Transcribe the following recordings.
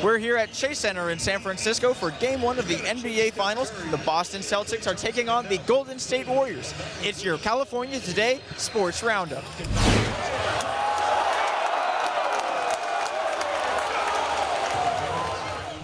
We're here at Chase Center in San Francisco for Game 1 of the NBA Finals. The Boston Celtics are taking on the Golden State Warriors. It's your California Today Sports Roundup.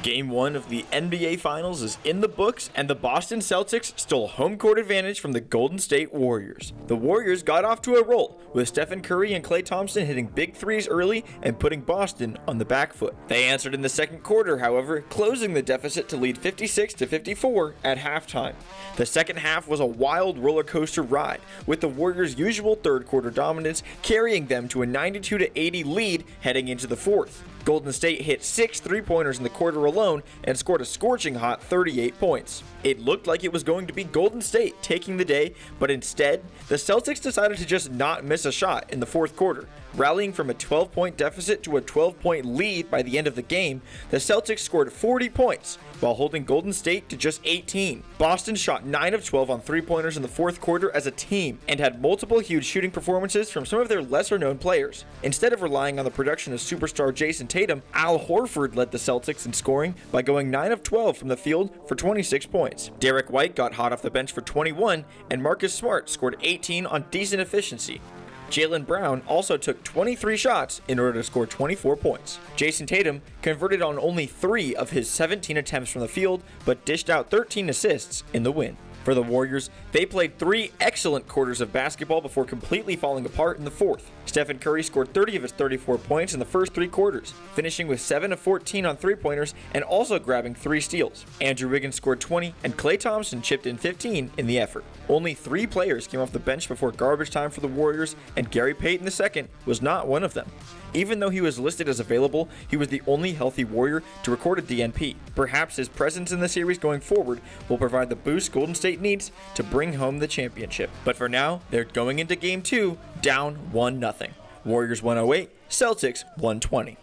Game 1 of the NBA Finals is in the books, and the Boston Celtics stole home court advantage from the Golden State Warriors. The Warriors got off to a roll, with Stephen Curry and Klay Thompson hitting big threes early and putting Boston on the back foot. They answered in the second quarter, however, closing the deficit to lead 56-54 at halftime. The second half was a wild roller coaster ride, with the Warriors' usual third quarter dominance carrying them to a 92-80 lead heading into the fourth. Golden State hit 6 three-pointers in the quarter alone and scored a scorching hot 38 points. It looked like it was going to be Golden State taking the day, but instead, the Celtics decided to just not miss a shot in the fourth quarter. Rallying from a 12-point deficit to a 12-point lead by the end of the game, the Celtics scored 40 points, while holding Golden State to just 18. Boston shot 9 of 12 on three-pointers in the fourth quarter as a team, and had multiple huge shooting performances from some of their lesser-known players. Instead of relying on the production of superstar Jason Tatum, Al Horford led the Celtics in scoring by going 9 of 12 from the field for 26 points. Derek White got hot off the bench for 21, and Marcus Smart scored 18 on decent efficiency. Jaylen Brown also took 23 shots in order to score 24 points. Jason Tatum converted on only 3 of his 17 attempts from the field, but dished out 13 assists in the win. For the Warriors, they played 3 excellent quarters of basketball before completely falling apart in the fourth. Stephen Curry scored 30 of his 34 points in the first 3 quarters, finishing with 7 of 14 on three-pointers and also grabbing 3 steals. Andrew Wiggins scored 20, and Klay Thompson chipped in 15 in the effort. Only 3 players came off the bench before garbage time for the Warriors, and Gary Payton II was not one of them. Even though he was listed as available, he was the only healthy Warrior to record a DNP. Perhaps his presence in the series going forward will provide the boost Golden State needs to bring home the championship. But for now, they're going into Game 2 down 1-0. Warriors 108, Celtics 120.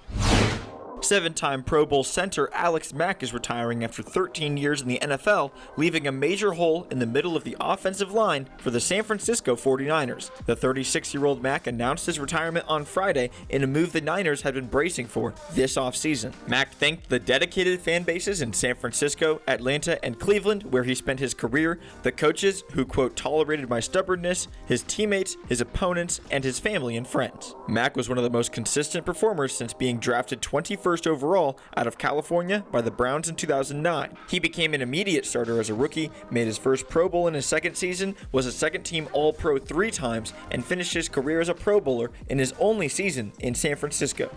7-time Pro Bowl center Alex Mack is retiring after 13 years in the NFL, leaving a major hole in the middle of the offensive line for the San Francisco 49ers. The 36-year-old Mack announced his retirement on Friday in a move the Niners had been bracing for this offseason. Mack thanked the dedicated fan bases in San Francisco, Atlanta, and Cleveland, where he spent his career, the coaches who, quote, tolerated my stubbornness, his teammates, his opponents, and his family and friends. Mack was one of the most consistent performers since being drafted 21st overall out of California by the Browns in 2009. He became an immediate starter as a rookie, made his first Pro Bowl in his second season, was a second-team All-Pro 3 times, and finished his career as a Pro Bowler in his only season in San Francisco.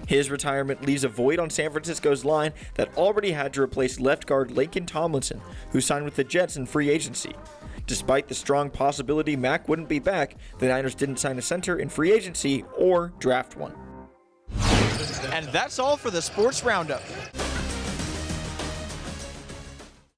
His retirement leaves a void on San Francisco's line that already had to replace left guard Laken Tomlinson, who signed with the Jets in free agency. Despite the strong possibility Mack wouldn't be back, the Niners didn't sign a center in free agency or draft one. And that's all for the Sports Roundup.